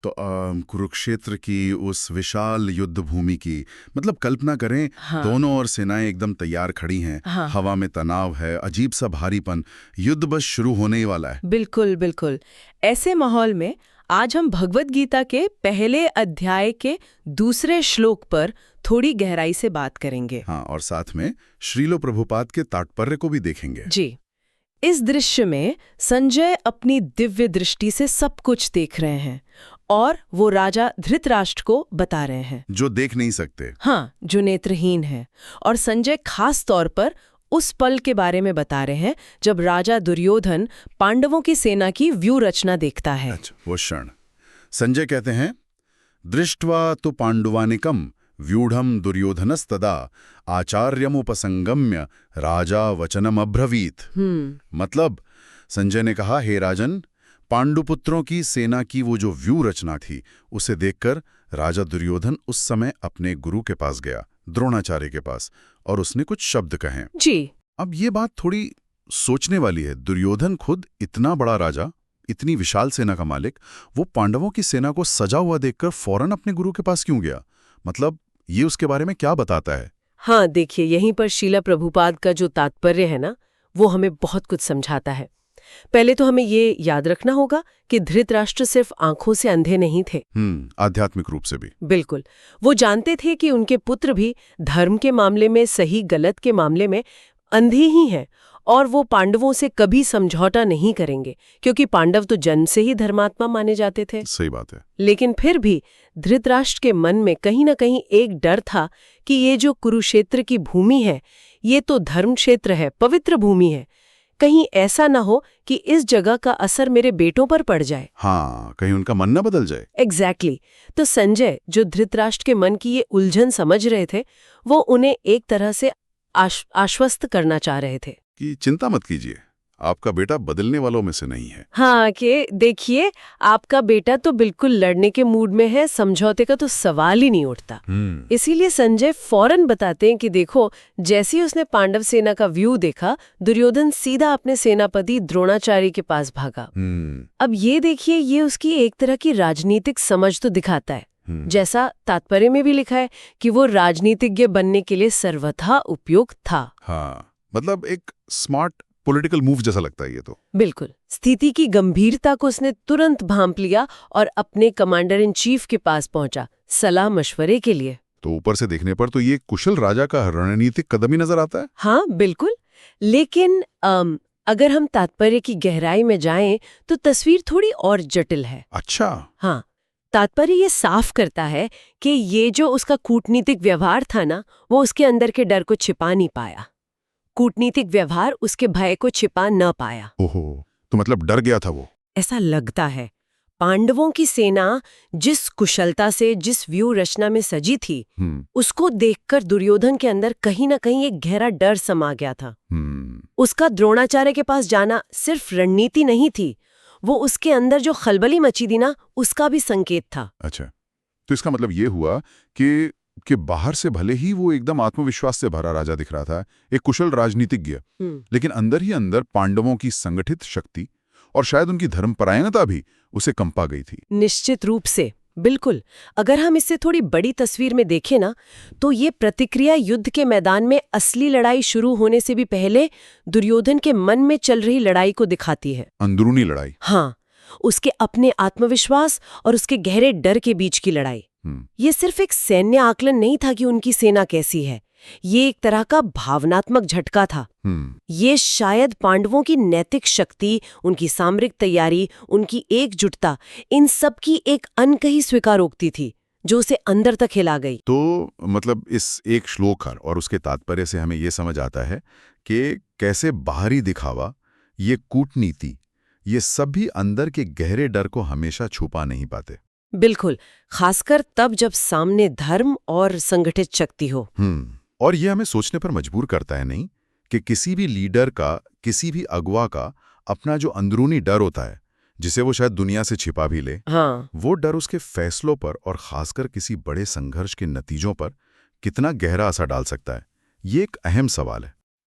तो कुरुक्षेत्र की उस विशाल युद्ध भूमि की मतलब कल्पना करें। हाँ। दोनों ओर सेनाएं एकदम तैयार खड़ी हैं। हाँ। हवा में तनाव है, अजीब सा भारीपन। युद्ध बस शुरू होने ही वाला है। बिल्कुल बिल्कुल। ऐसे माहौल में आज हम भगवत गीता के पहले अध्याय के दूसरे श्लोक पर थोड़ी गहराई से बात करेंगे। हाँ, और साथ में श्रीलो प्रभुपाद के तात्पर्य को भी देखेंगे। जी। इस दृश्य में संजय अपनी दिव्य दृष्टि से सब कुछ देख रहे हैं और वो राजा धृतराष्ट्र को बता रहे हैं, जो देख नहीं सकते। हाँ, जो नेत्रहीन है। और संजय खास तौर पर उस पल के बारे में बता रहे हैं जब राजा दुर्योधन पांडवों की सेना की व्यूह रचना देखता है। अच्छा, वो क्षण। संजय कहते हैं, दृष्ट्वा तो पांडुवानिकम व्यूढ़म दुर्योधनस्तदा आचार्यमुपसंगम्य राजा वचनम अब्रवीत। मतलब संजय ने कहा, हे राजन, पांडुपुत्रों की सेना की वो जो व्यूह रचना थी उसे देखकर राजा दुर्योधन उस समय अपने गुरु के पास गया, द्रोणाचार्य के पास, और उसने कुछ शब्द कहे। जी। अब ये बात थोड़ी सोचने वाली है। दुर्योधन खुद इतना बड़ा राजा, इतनी विशाल सेना का मालिक, वो पांडवों की सेना को सजा हुआ देखकर फौरन अपने गुरु के पास क्यों गया? मतलब ये उसके बारे में क्या बताता है? हाँ, देखिए, यहीं पर शीला प्रभुपाद का जो तात्पर्य है ना, वो हमें बहुत कुछ समझाता है। पहले तो हमें ये याद रखना होगा कि धृतराष्ट्र सिर्फ आंखों से अंधे नहीं थे। आध्यात्मिक रूप से भी। बिल्कुल। वो जानते थे कि उनके पुत्र भी धर्म के मामले में, सही गलत के मामले में अंधे ही हैं, और वो पांडवों से कभी समझौता नहीं करेंगे, क्योंकि पांडव तो जन्म से ही धर्मात्मा माने जाते थे। सही बात है। लेकिन फिर भी धृतराष्ट्र के मन में कहीं ना कहीं एक डर था कि ये जो कुरुक्षेत्र की भूमि है, ये तो धर्म क्षेत्र है, पवित्र भूमि है। कहीं ऐसा ना हो कि इस जगह का असर मेरे बेटों पर पड़ जाए। हाँ, कहीं उनका मन न बदल जाए। एग्जैक्टली। तो संजय, जो धृतराष्ट्र के मन की ये उलझन समझ रहे थे, वो उन्हें एक तरह से आश्वस्त करना चाह रहे थे कि चिंता मत कीजिए, आपका बेटा बदलने वालों में से नहीं है। हाँ, कि देखिए, आपका बेटा तो बिल्कुल लड़ने के मूड में है, समझौते का तो सवाल ही नहीं उठता। इसीलिए संजय फौरन बताते हैं कि देखो, जैसे ही उसने पांडव सेना का व्यू देखा, दुर्योधन सीधा अपने सेनापति द्रोणाचार्य के पास भागा। अब ये देखिए, ये उसकी एक तरह की राजनीतिक समझ तो दिखाता है। जैसा तात्पर्य में भी लिखा है कि वो राजनीतिज्ञ बनने के लिए सर्वथा उपयुक्त था। हाँ, मतलब एक स्मार्ट पॉलिटिकल मूव जैसा लगता है ये तो। बिल्कुल। स्थिति की गंभीरता को उसने तुरंत भांप लिया और अपने कमांडर इन चीफ के पास पहुंचा, सलाह मशवरे के लिए। तो ऊपर से देखने पर तो ये कुशल राजा का रणनीतिक कदम ही नजर आता है। हाँ, बिल्कुल। लेकिन अगर हम तात्पर्य की गहराई में जाएं तो तस्वीर थोड़ी और जटिल है। अच्छा। हाँ, तात्पर्य ये साफ करता है कि ये जो उसका कूटनीतिक व्यवहार था ना, वो उसके अंदर के डर को छिपा नहीं पाया। कूटनीतिक व्यवहार उसके भय को छिपा न पाया। ओहो, तो मतलब डर गया था वो। ऐसा लगता है। पांडवों की सेना जिस कुशलता से, जिस व्यूह रचना में सजी थी, उसको देखकर दुर्योधन के अंदर कहीं ना कहीं एक गहरा डर समा गया था। उसका द्रोणाचार्य के पास जाना सिर्फ रणनीति नहीं थी, वो उसके अंदर जो खलबली मची थी ना, उसका भी संकेत था। अच्छा, तो इसका मतलब ये हुआ कि बाहर से भले ही वो एकदम आत्मविश्वास से भरा राजा दिख रहा था, एक कुशल राजनीतिज्ञ, लेकिन अंदर ही अंदर पांडवों की संगठित शक्ति और शायद उनकी धर्मपरायणता भी उसे कंपा गई थी। निश्चित रूप से, बिल्कुल। अगर हम इसे थोड़ी बड़ी तस्वीर में देखें ना, तो ये प्रतिक्रिया युद्ध के मैदान में असली लड़ाई शुरू होने से भी पहले दुर्योधन के मन में चल रही लड़ाई को दिखाती है। अंदरूनी लड़ाई। हाँ, उसके अपने आत्मविश्वास और उसके गहरे डर के बीच की लड़ाई। ये सिर्फ एक सैन्य आकलन नहीं था कि उनकी सेना कैसी है, ये एक तरह का भावनात्मक झटका था। ये शायद पांडवों की नैतिक शक्ति, उनकी सामरिक तैयारी, उनकी एकजुटता, इन सब की एक अनकही स्वीकारोक्ति थी जो उसे अंदर तक हिला गई। तो मतलब इस एक श्लोक और उसके तात्पर्य से हमें ये समझ आता है कि कैसे बाहरी दिखावा, ये कूटनीति, ये सब भी अंदर के गहरे डर को हमेशा छुपा नहीं पाते। बिल्कुल, खासकर तब जब सामने धर्म और संगठित शक्ति हो। और ये हमें सोचने पर मजबूर करता है, नहीं, कि किसी भी लीडर का, किसी भी अगुवा का अपना जो अंदरूनी डर होता है, जिसे वो शायद दुनिया से छिपा भी ले, हाँ, वो डर उसके फैसलों पर और खासकर किसी बड़े संघर्ष के नतीजों पर कितना गहरा असर डाल सकता है। ये एक अहम सवाल है।